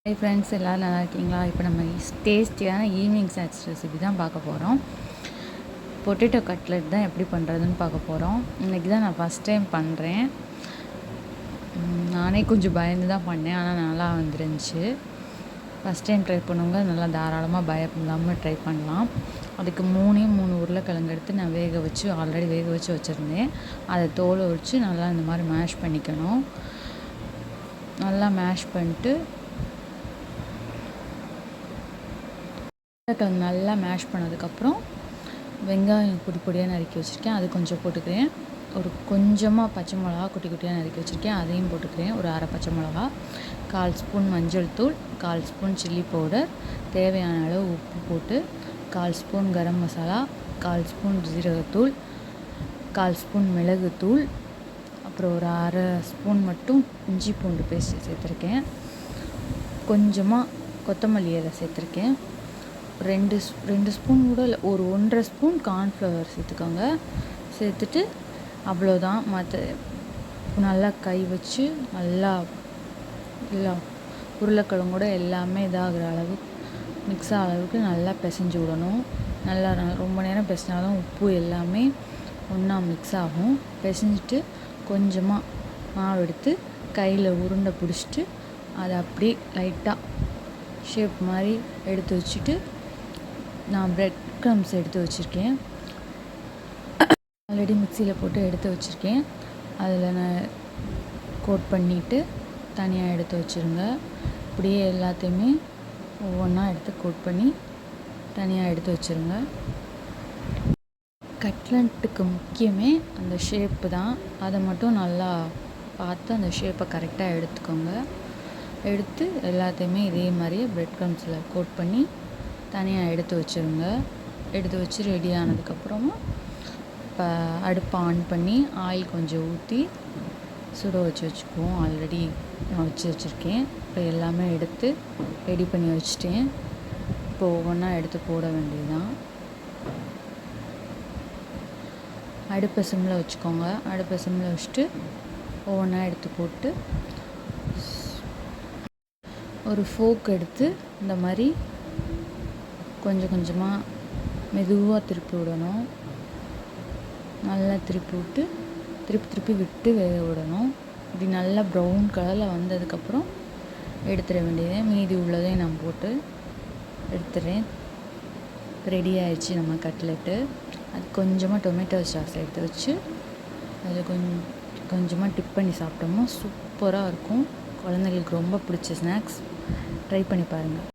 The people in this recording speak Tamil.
ஹை ஃப்ரெண்ட்ஸ், எல்லோரும் நல்லா இருக்கீங்களா? இப்போ நம்ம டேஸ்டியான ஈவினிங் ஸ்நாக்ஸ் ரெசிபி தான் பார்க்க போகிறோம். பொட்டேட்டோ கட்லெட் தான் எப்படி பண்ணுறதுன்னு பார்க்க போகிறோம். இன்றைக்கி தான் நான் ஃபஸ்ட் டைம் பண்ணுறேன். நானே கொஞ்சம் பயந்து தான் பண்ணேன், ஆனால் நல்லா வந்துருந்துச்சு. ஃபஸ்ட் டைம் ட்ரை பண்ணுவங்க நல்லா தாராளமாக பயம் இல்லாமல் ட்ரை பண்ணலாம். அதுக்கு 3 உருளைக்கிழங்கு எடுத்து நான் ஆல்ரெடி வேக வச்சு வச்சுருந்தேன். அதை தோலை உரித்து நல்லா இந்த மாதிரி மேஷ் பண்ணிக்கணும். நல்லா மேஷ் பண்ணிட்டு உருளைக்கிழங்கு நல்லா மேஷ் பண்ணதுக்கப்புறம் வெங்காயம் பொடியாக நறுக்கி வச்சுருக்கேன், அது கொஞ்சம் போட்டுக்கிறேன். ஒரு கொஞ்சமாக பச்சை மிளகா குட்டியாக நறுக்கி வச்சுருக்கேன், அதையும் போட்டுக்கிறேன். ஒரு அரை பச்சை மிளகா, 1/4 ஸ்பூன் மஞ்சள் தூள், 1/4 ஸ்பூன் சில்லி பவுடர், தேவையான அளவு உப்பு போட்டு 1/4 ஸ்பூன் கரம் மசாலா, 1/4 ஸ்பூன் ஜீரகத்தூள், 1/4 ஸ்பூன் மிளகுத்தூள், அப்புறம் ஒரு அரை ஸ்பூன் மட்டும் இஞ்சி பூண்டு பேஸ்ட் சேர்த்துருக்கேன். கொஞ்சமாக கொத்தமல்லி இலை சேர்த்துருக்கேன். 2 ஸ்பூன் கூட இல்லை, ஒரு 1.5 ஸ்பூன் கார்ன்ஃப்ளவர் சேர்த்துக்கோங்க. சேர்த்துட்டு அவ்வளோதான். நல்லா கை வச்சு நல்லா உருளைக்கிழங்கூட எல்லாமே இதாகிற அளவு மிக்ஸ் ஆகிற அளவுக்கு நல்லா பிசைஞ்சு விடணும். நல்லா ரொம்ப நேரம் பிசைஞ்சாலும் உப்பு எல்லாமே ஒன்றா மிக்ஸ் ஆகும். பிசைஞ்சிட்டு கொஞ்சமாக மாவு எடுத்து கையில் உருண்டை பிடிச்சிட்டு அதை அப்படியே லைட்டாக ஷேப் மாதிரி எடுத்து வச்சுட்டு நான் பிரெட் க்ரம்ஸ் எடுத்து வச்சுருக்கேன். ஆல்ரெடி மிக்சியில் போட்டு எடுத்து வச்சுருக்கேன். அதில் நான் கோட் பண்ணிவிட்டு தனியாக எடுத்து வச்சுருங்க. இப்படியே எல்லாத்தையுமே ஒவ்வொன்றா எடுத்து கோட் பண்ணி தனியாக எடுத்து வச்சுருங்க. கட்லெட்டுக்கு முக்கியமே அந்த ஷேப்பு தான். அதை மட்டும் நல்லா பார்த்து அந்த ஷேப்பை கரெக்டாக எடுத்துக்கோங்க. எடுத்து எல்லாத்தையுமே இதே மாதிரியே பிரெட் க்ரம்ஸில் கோட் பண்ணி தனியாக எடுத்து வச்சுருங்க. எடுத்து வச்சு ரெடி ஆனதுக்கப்புறமா இப்போ அடுப்பை ஆன் பண்ணி ஆயில் கொஞ்சம் ஊற்றி சுட வச்சுக்குவோம். ஆல்ரெடி நான் வச்சுருக்கேன். இப்போ எல்லாமே எடுத்து ரெடி பண்ணி வச்சுட்டேன். இப்போ ஒவ்வொன்றா எடுத்து போட வேண்டியதுதான். அடுப்பை சிம்மில் வச்சுக்கோங்க. அடுப்பை சிம்மில் வச்சுட்டு ஒவ்வொன்றா எடுத்து போட்டு ஒரு ஃபோக் எடுத்து இந்த மாதிரி கொஞ்சம் கொஞ்சமாக மெதுவாக திருப்பி விடணும். நல்லா திருப்பி விட்டு திருப்பி விட்டு வேக விடணும். இப்படி நல்லா ப்ரௌன் கலரில் வந்ததுக்கப்புறம் எடுத்துட வேண்டியது. மீதி உள்ளதையும் நான் போட்டு எடுத்துடுறேன். ரெடி ஆயிடுச்சு நம்ம கட்லெட்டு. அது கொஞ்சமாக டொமேட்டோ சாஸ் எடுத்து வச்சு அதில் கொஞ்சமாக டிப் பண்ணி சாப்பிட்டோம்னா சூப்பராக இருக்கும். குழந்தைங்களுக்கு ரொம்ப பிடிச்ச ஸ்நாக்ஸ். ட்ரை பண்ணி பாருங்கள்.